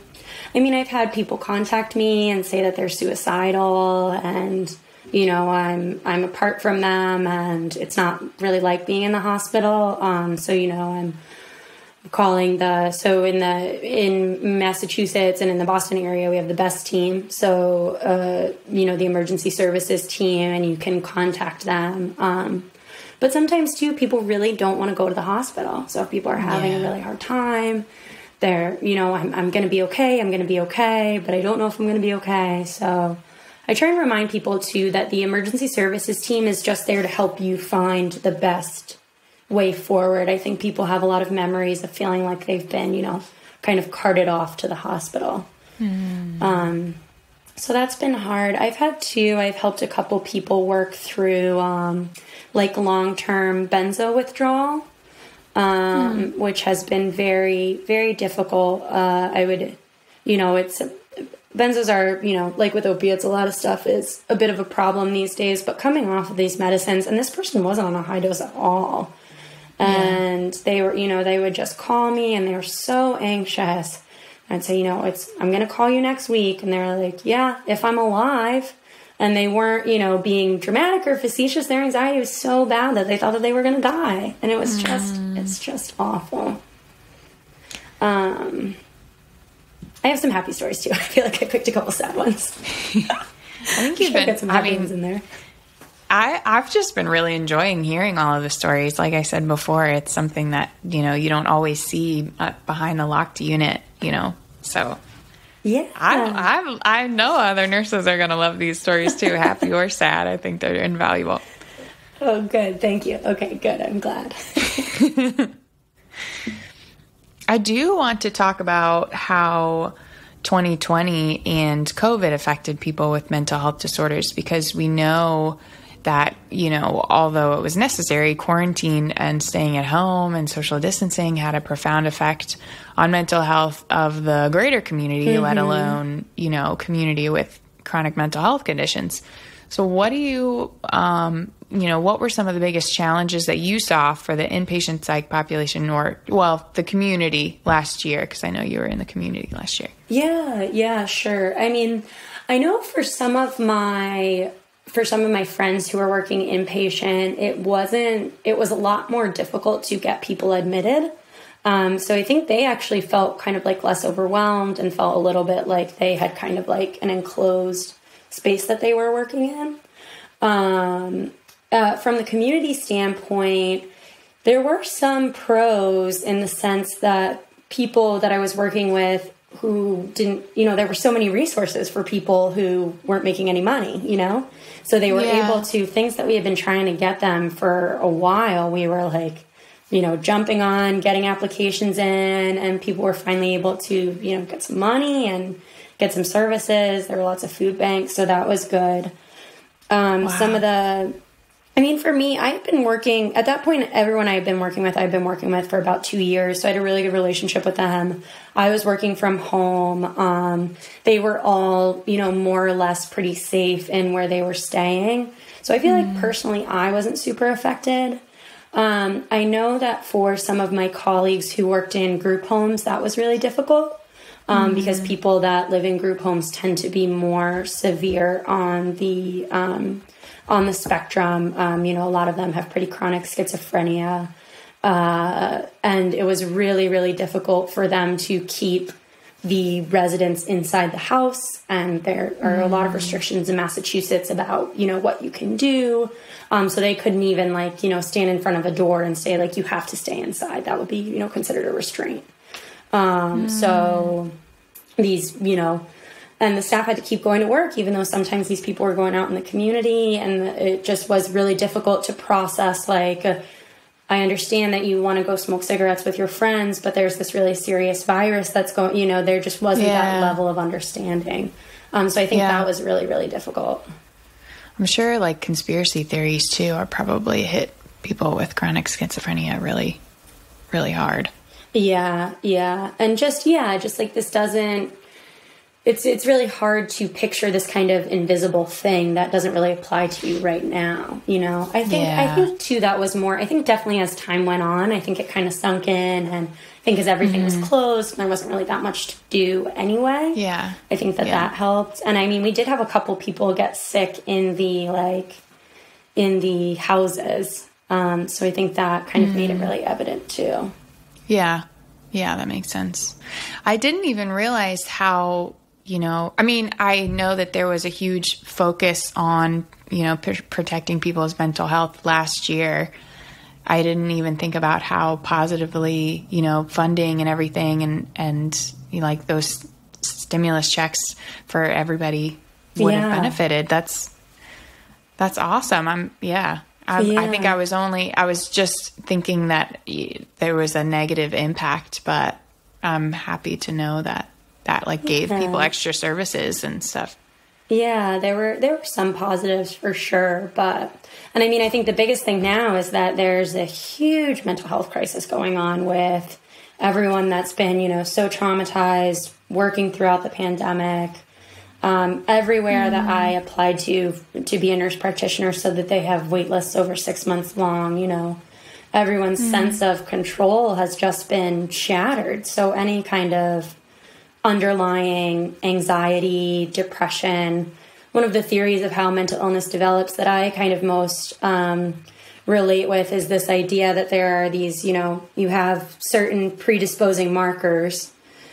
I mean, I've had people contact me and say that they're suicidal, and I'm apart from them, and it's not really like being in the hospital. So I'm calling in Massachusetts and in the Boston area, we have the best team. So, the emergency services team, and you can contact them. But sometimes too, people really don't want to go to the hospital. So if people are having a really hard time, they're, I'm going to be okay, but I don't know if I'm going to be okay. So I try and remind people too that the emergency services team is just there to help you find the best way forward. I think people have a lot of memories of feeling like they've been, kind of carted off to the hospital. So that's been hard. I've helped a couple people work through like long-term benzo withdrawal, which has been very, very difficult. Benzos are, like with opiates, a lot of stuff is a bit of a problem these days, but coming off of these medicines, and this person wasn't on a high dose at all. And they were, they would just call me, and they were so anxious. I'd say, I'm going to call you next week. And they were like, yeah, if I'm alive. And they weren't, being dramatic or facetious. Their anxiety was so bad that they thought that they were going to die. And it was it's just awful. I have some happy stories too. I feel like I picked a couple sad ones. I think you've been got some happy ones in there. I've just been really enjoying hearing all of the stories. Like I said before, it's something that, you don't always see behind the locked unit, so Yeah. I know other nurses are going to love these stories too, happy or sad. I think they're invaluable. Oh, good. Thank you. Okay, good. I'm glad. I do want to talk about how 2020 and COVID affected people with mental health disorders, because we know that, although it was necessary, quarantine and staying at home and social distancing had a profound effect on mental health of the greater community, let alone, community with chronic mental health conditions. So what do you, what were some of the biggest challenges that you saw for the inpatient psych population or, the community last year? Because I know you were in the community last year. Yeah, sure. I mean, I know for some of my friends who were working inpatient, it was a lot more difficult to get people admitted. So I think they actually felt kind of like less overwhelmed and felt a little bit like they had kind of like an enclosed space that they were working in. From the community standpoint, there were some pros in the sense that people that I was working with who didn't, there were so many resources for people who weren't making any money, So they were able to, things that we had been trying to get them for a while, we were like, jumping on, getting applications in, and people were finally able to, get some money and get some services. There were lots of food banks, so that was good. For me, I've been working, at that point, everyone I've been working with for about 2 years, so I had a really good relationship with them. I was working from home. They were all, more or less pretty safe in where they were staying. So I feel like personally, I wasn't super affected. I know that for some of my colleagues who worked in group homes, that was really difficult. Because people that live in group homes tend to be more severe on the spectrum. A lot of them have pretty chronic schizophrenia. And it was really, really difficult for them to keep the residents inside the house. And there are a lot of restrictions in Massachusetts about, what you can do. So they couldn't even stand in front of a door and say you have to stay inside. That would be, considered a restraint. So these, and the staff had to keep going to work, even though sometimes these people were going out in the community, and it just was really difficult to process. I understand that you want to go smoke cigarettes with your friends, but there's this really serious virus that's going, there just wasn't that level of understanding. So I think that was really, really difficult. I'm sure conspiracy theories too are probably hit people with chronic schizophrenia really, really hard. Yeah. And just this doesn't, it's really hard to picture this kind of invisible thing that doesn't really apply to you right now. I think too, that was more, I think definitely as time went on, I think it kind of sunk in, and I think as everything was closed, there wasn't really that much to do anyway. Yeah. I think that helped. And we did have a couple people get sick in the houses. So I think that kind of made it really evident too. Yeah, that makes sense. I didn't even realize how, I know that there was a huge focus on, protecting people's mental health last year. I didn't even think about how positively, funding and everything and those stimulus checks for everybody would have benefited. That's awesome. I think I was just thinking that there was a negative impact, but I'm happy to know that gave people extra services and stuff. Yeah, there were some positives for sure, and I think the biggest thing now is that there's a huge mental health crisis going on with everyone that's been, so traumatized working throughout the pandemic. Everywhere that I applied to be a nurse practitioner said that they have wait lists over 6 months long. Everyone's sense of control has just been shattered. So any kind of underlying anxiety, depression, one of the theories of how mental illness develops that I kind of most relate with is this idea that there are these, you have certain predisposing markers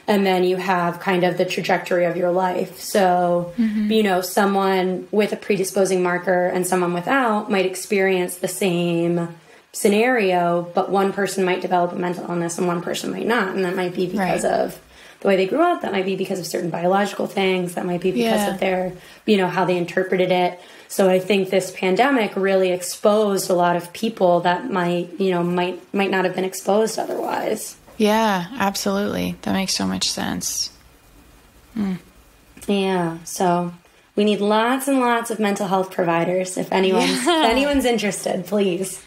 And then you have kind of the trajectory of your life. So, you know, someone with a predisposing marker and someone without might experience the same scenario, but one person might develop a mental illness and one person might not. And that might be because of the way they grew up. That might be because of certain biological things. That might be because of their, you know, how they interpreted it. So I think this pandemic really exposed a lot of people that might not have been exposed otherwise. Yeah, absolutely. That makes so much sense. Yeah. So we need lots and lots of mental health providers. If anyone's interested, please.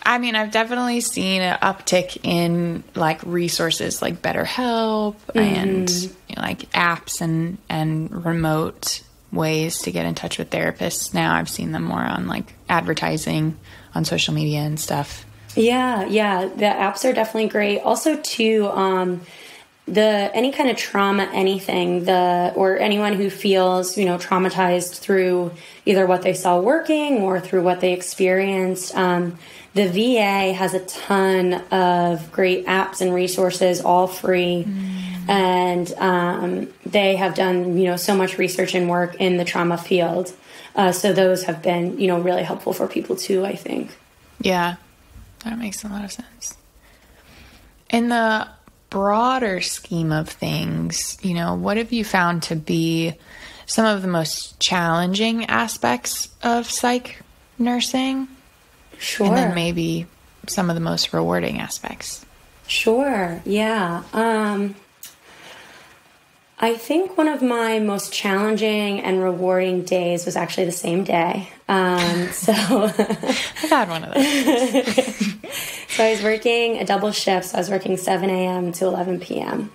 I mean, I've definitely seen an uptick in like resources like BetterHelp and you know, like apps and remote ways to get in touch with therapists. Now I've seen them more on like advertising on social media and stuff. Yeah, the apps are definitely great. Also, too, any kind of trauma, or anyone who feels, you know, traumatized through either what they saw working or through what they experienced. The VA has a ton of great apps and resources, all free, and they have done, you know, so much research and work in the trauma field. So those have been, you know, really helpful for people too, I think. Yeah. That makes a lot of sense. In the broader scheme of things, you know, what have you found to be some of the most challenging aspects of psych nursing? Sure. And then maybe some of the most rewarding aspects. Sure. Yeah. I think one of my most challenging and rewarding days was actually the same day. So I've had one of those. So I was working a double shift. So I was working 7 a.m. to 11 p.m.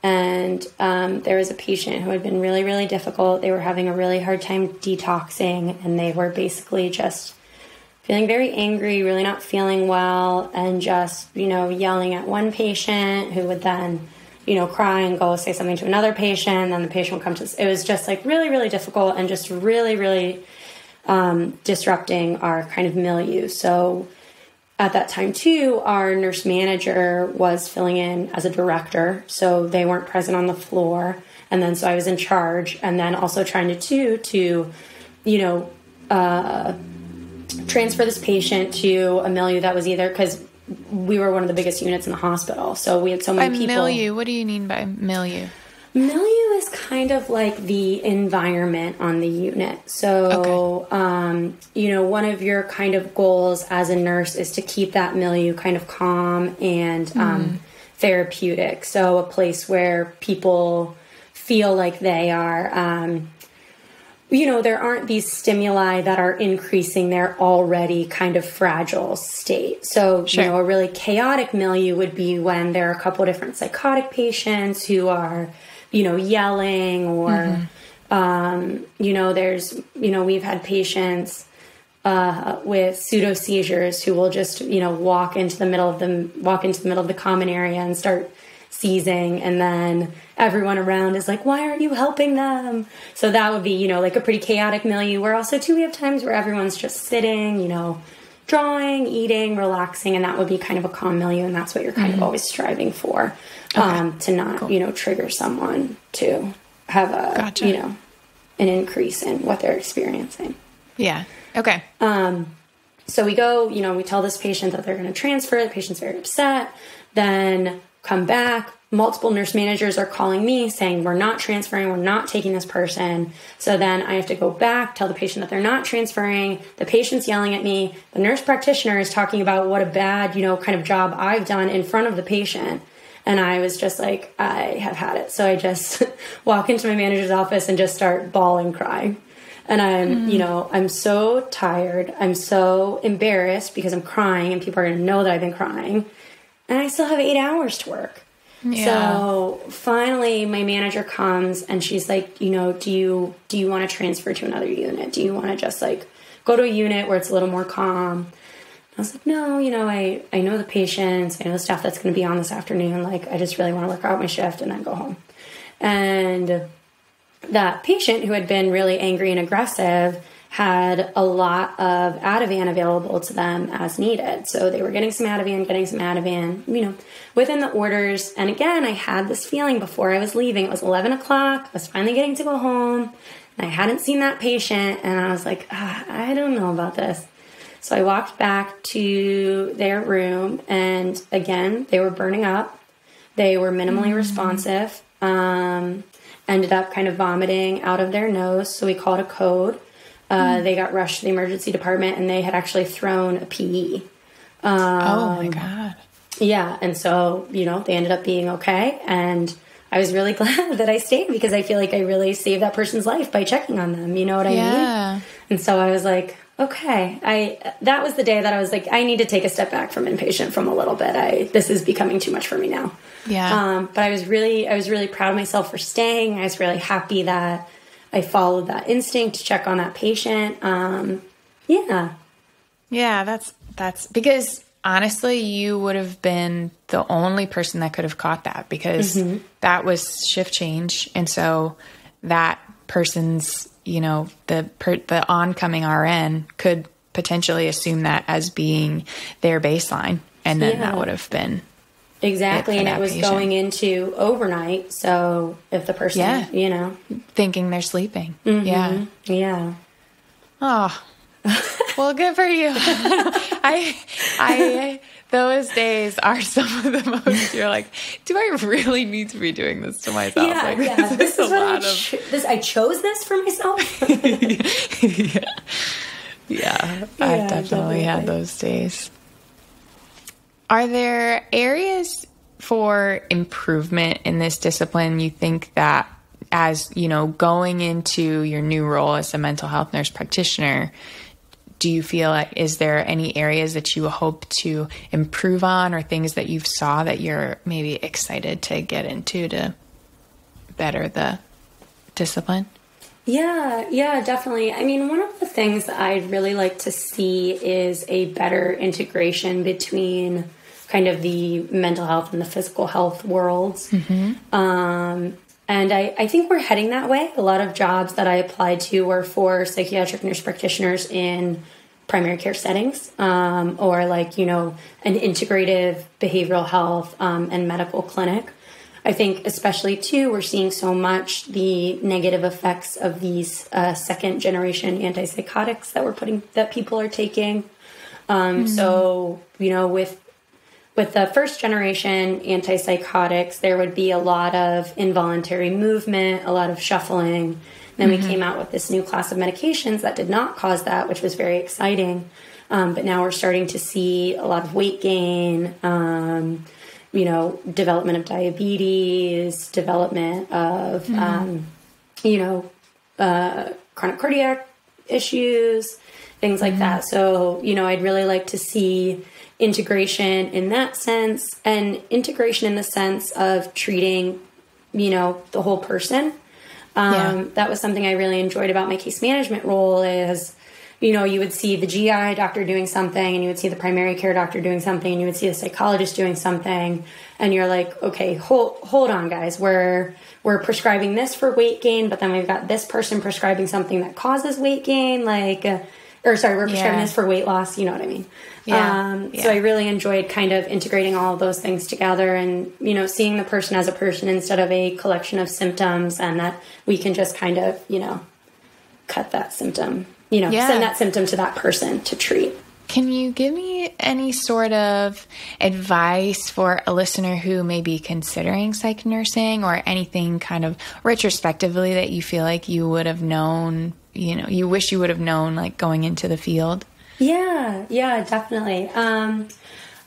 And there was a patient who had been really, really difficult. They were having a really hard time detoxing, and they were basically just feeling very angry, really not feeling well, and just, you know, yelling at one patient who would then, you know, cry and go say something to another patient, and then the patient would come to us. It was just like really, really difficult and just really, really disrupting our kind of milieu. So at that time too, our nurse manager was filling in as a director, so they weren't present on the floor. And then so I was in charge, and then also trying to you know, transfer this patient to a milieu that was either, because we were one of the biggest units in the hospital, so we had so many people. Milieu, what do you mean by milieu? Milieu is kind of like the environment on the unit. So, you know, one of your kind of goals as a nurse is to keep that milieu kind of calm and therapeutic. So a place where people feel like they are, you know, there aren't these stimuli that are increasing their already kind of fragile state. So, you know, a really chaotic milieu would be when there are a couple of different psychotic patients who are, you know, yelling or, you know, there's, you know, we've had patients with pseudo seizures who will just, you know, walk into the middle of the common area and start seizing, and then everyone around is like, why aren't you helping them? So that would be, you know, like a pretty chaotic milieu, where also too we have times where everyone's just sitting, you know, drawing, eating, relaxing, and that would be kind of a calm milieu, and that's what you're kind of always striving for, to not, you know, trigger someone to have a, you know, an increase in what they're experiencing. Yeah. Okay. So we go, you know, we tell this patient that they're going to transfer. The patient's very upset. Then come back. Multiple nurse managers are calling me saying, we're not transferring, we're not taking this person. So then I have to go back, tell the patient that they're not transferring. The patient's yelling at me. The nurse practitioner is talking about what a bad, you know, kind of job I've done in front of the patient. And I was just like, I have had it. So I just walk into my manager's office and just start bawling, crying. And I'm, you know, I'm so tired. I'm so embarrassed because I'm crying and people are going to know that I've been crying. And I still have 8 hours to work. Yeah. So finally my manager comes and she's like, you know, do you want to transfer to another unit? Do you want to just like go to a unit where it's a little more calm? I was like, no, you know, I know the patients, I know the staff that's going to be on this afternoon. Like, I just really want to work out my shift and then go home. And that patient who had been really angry and aggressive had a lot of Ativan available to them as needed. So they were getting some Ativan, within the orders. And again, I had this feeling before I was leaving. It was 11 o'clock. I was finally getting to go home. And I hadn't seen that patient. And I was like, I don't know about this. So I walked back to their room. And again, they were burning up. They were minimally responsive. Ended up kind of vomiting out of their nose. So we called a code. They got rushed to the emergency department, and they had actually thrown a PE. Oh my God. Yeah. And so, they ended up being okay. And I was really glad that I stayed, because I feel like I really saved that person's life by checking on them. You know what I mean? And so I was like, okay, that was the day that I was like, I need to take a step back from inpatient from a little bit. This is becoming too much for me now. Yeah. But I was really proud of myself for staying. I was really happy that I followed that instinct to check on that patient. Yeah, that's because honestly, you would have been the only person that could have caught that, because that was shift change. And so that person's, the oncoming RN could potentially assume that as being their baseline. And then that would have been exactly. And it was patient going into overnight. So if the person, thinking they're sleeping. Yeah. Oh, well, good for you. I those days are some of the most, you're like, do I really need to be doing this to myself? This is a lot of I chose this for myself. I've definitely had those days. Are there areas for improvement in this discipline you think that, as going into your new role as a mental health nurse practitioner, do you feel like, is there any areas that you hope to improve on, or things that you've saw that you're maybe excited to get into to better the discipline? Yeah, definitely. I mean, one of the things that I'd really like to see is a better integration between kind of the mental health and the physical health worlds. And I think we're heading that way. A lot of jobs that I applied to were for psychiatric nurse practitioners in primary care settings, or like, an integrative behavioral health and medical clinic. I think especially too, we're seeing so much the negative effects of these second generation antipsychotics that people are taking. So, with the first generation antipsychotics, there would be a lot of involuntary movement, a lot of shuffling. Then we came out with this new class of medications that did not cause that, which was very exciting. But now we're starting to see a lot of weight gain, development of diabetes, development of, chronic cardiac issues, things like that. So, I'd really like to see integration in that sense, and integration in the sense of treating, the whole person. That was something I really enjoyed about my case management role is, you would see the GI doctor doing something, and you would see the primary care doctor doing something, and you would see the psychologist doing something. And you're like, okay, hold on, guys. We're prescribing this for weight gain, but then we've got this person prescribing something that causes weight gain. We're prescribing this for weight loss. You know what I mean? So I really enjoyed kind of integrating all of those things together, and, seeing the person as a person instead of a collection of symptoms, and that we can just kind of, cut that symptom, send that symptom to that person to treat. Can you give me any sort of advice for a listener who may be considering psych nursing, or anything kind of retrospectively that you feel like you would have known, you wish you would have known, like going into the field? Yeah, definitely.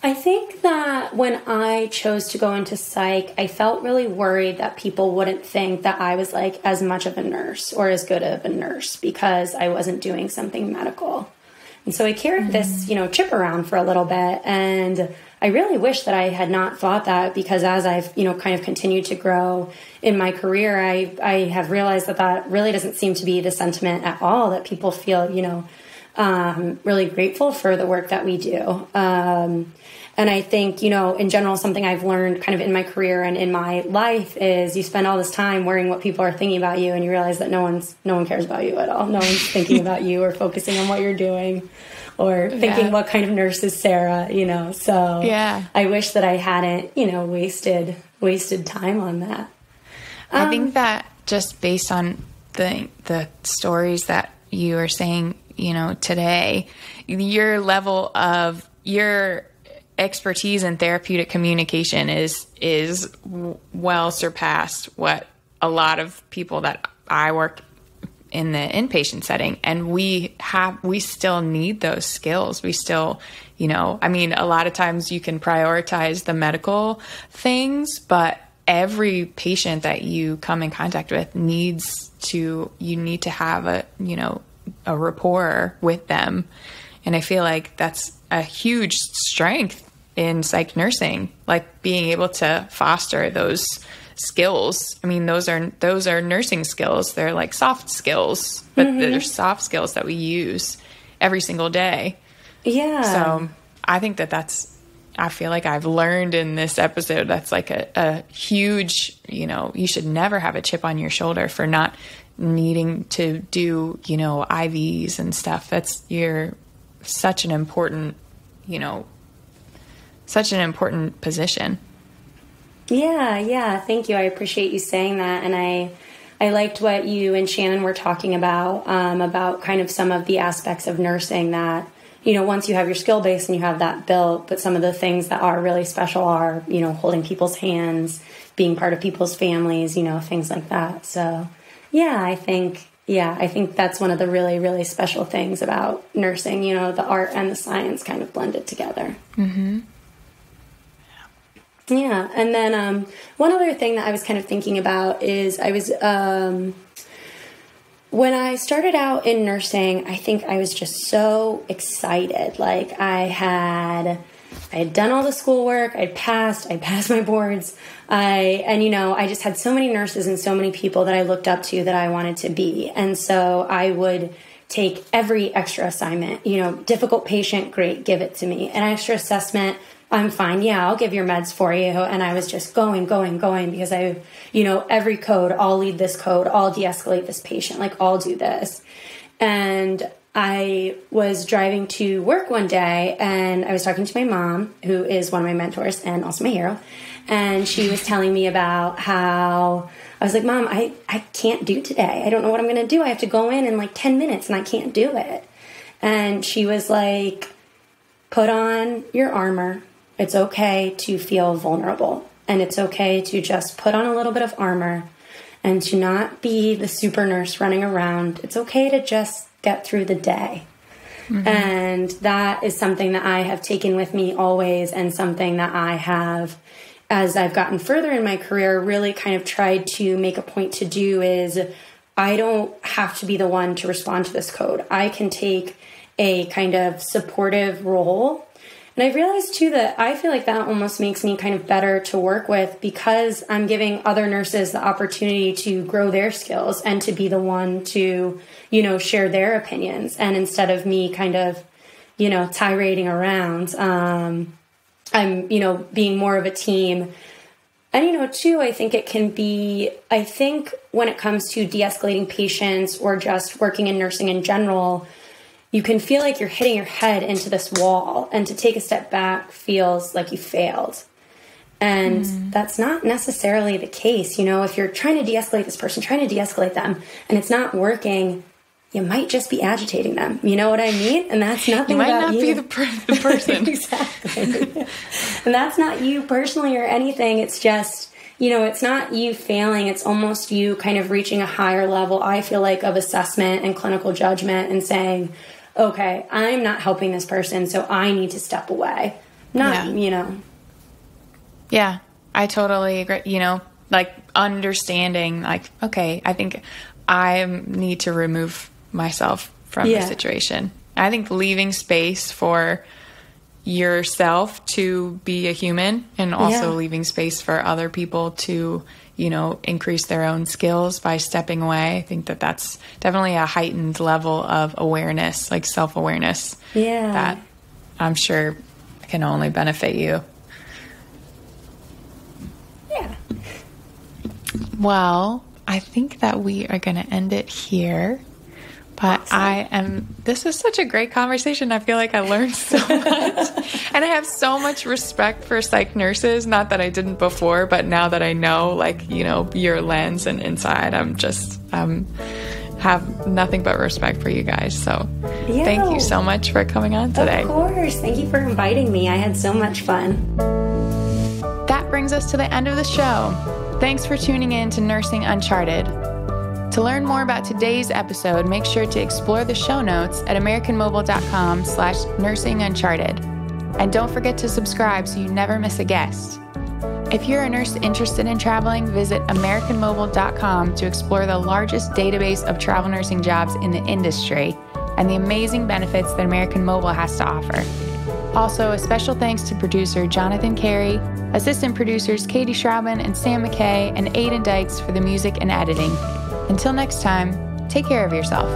I think that when I chose to go into psych, I felt really worried that people wouldn't think that I was like as much of a nurse or as good of a nurse because I wasn't doing something medical. And so I carried this, chip around for a little bit. And I really wish that I had not thought that, because as I've, kind of continued to grow in my career, I have realized that really doesn't seem to be the sentiment at all, that people feel, really grateful for the work that we do. And I think, in general, something I've learned kind of in my career and in my life is you spend all this time worrying what people are thinking about you, and you realize that no one cares about you at all. No one's thinking about you or focusing on what you're doing or thinking what kind of nurse is Sarah, So I wish that I hadn't, wasted time on that. I think that just based on the stories that you are saying, today, your expertise in therapeutic communication is well surpassed what a lot of people that I work in the inpatient setting, and we still need those skills. We still, a lot of times you can prioritize the medical things, but every patient that you come in contact with you need to have a rapport with them. And I feel like that's a huge strength in psych nursing, like being able to foster those skills. I mean, those are nursing skills. They're like soft skills, but they're soft skills that we use every single day. Yeah. So I think I feel like I've learned in this episode, that's like a huge, you should never have a chip on your shoulder for not needing to do, IVs and stuff. You're such an important, position. Yeah. Thank you. I appreciate you saying that. And I liked what you and Shannon were talking about kind of some of the aspects of nursing that, once you have your skill base and you have that built, but some of the things that are really special are, holding people's hands, being part of people's families, things like that. So I think that's one of the really, really special things about nursing, the art and the science kind of blended together. Mm-hmm. Yeah. And then one other thing that I was kind of thinking about is when I started out in nursing, I think I was just so excited. Like I had done all the schoolwork, I passed my boards. I just had so many nurses and so many people that I looked up to that I wanted to be. And so I would take every extra assignment, difficult patient, great, give it to me. An extra assessment, I'm fine. Yeah, I'll give your meds for you. And I was just going because every code, I'll lead this code, I'll de-escalate this patient, like I'll do this. And I was driving to work one day and I was talking to my mom, who is one of my mentors and also my hero. And she was telling me about how I was like, Mom, I can't do today. I don't know what I'm going to do. I have to go in like 10 minutes and I can't do it. And she was like, put on your armor. It's okay to feel vulnerable, and it's okay to just put on a little bit of armor and to not be the super nurse running around. It's okay to just get through the day. Mm-hmm. And that is something that I have taken with me always, and something that I have, as I've gotten further in my career, really kind of tried to make a point to do is I don't have to be the one to respond to this code. I can take a kind of supportive role. And I've realized, too, that I feel like that almost makes me kind of better to work with, because I'm giving other nurses the opportunity to grow their skills and to be the one to, share their opinions. And instead of me kind of, tirading around, I'm, being more of a team. And, too, I think when it comes to de-escalating patients or just working in nursing in general, you can feel like you're hitting your head into this wall, and to take a step back feels like you failed. And that's not necessarily the case. If you're trying to de-escalate this person, trying to de-escalate them, and it's not working, you might just be agitating them. You know what I mean? And that's nothing about you. You might not be the person. Exactly. And that's not you personally or anything. It's just, it's not you failing. It's almost you kind of reaching a higher level, I feel like, of assessment and clinical judgment and saying, okay, I'm not helping this person, so I need to step away. Yeah, I totally agree. Like understanding, like, okay, I think I need to remove myself from the situation. I think leaving space for yourself to be a human, and also leaving space for other people to, increase their own skills by stepping away. I think that's definitely a heightened level of awareness, like self-awareness. Yeah. That I'm sure can only benefit you. Yeah. Well, I think that we are going to end it here. But awesome. This was such a great conversation. I feel like I learned so much. And I have so much respect for psych nurses. Not that I didn't before, but now that I know, like, you know, your lens and inside, have nothing but respect for you guys. So thank you so much for coming on today. Of course. Thank you for inviting me. I had so much fun. That brings us to the end of the show. Thanks for tuning in to Nursing Uncharted. To learn more about today's episode, make sure to explore the show notes at americanmobile.com/nursinguncharted. And don't forget to subscribe so you never miss a guest. If you're a nurse interested in traveling, visit americanmobile.com to explore the largest database of travel nursing jobs in the industry and the amazing benefits that American Mobile has to offer. Also, a special thanks to producer Jonathan Carey, assistant producers Katie Schraubman and Sam McKay, and Aidan Dykes for the music and editing. Until next time, take care of yourself.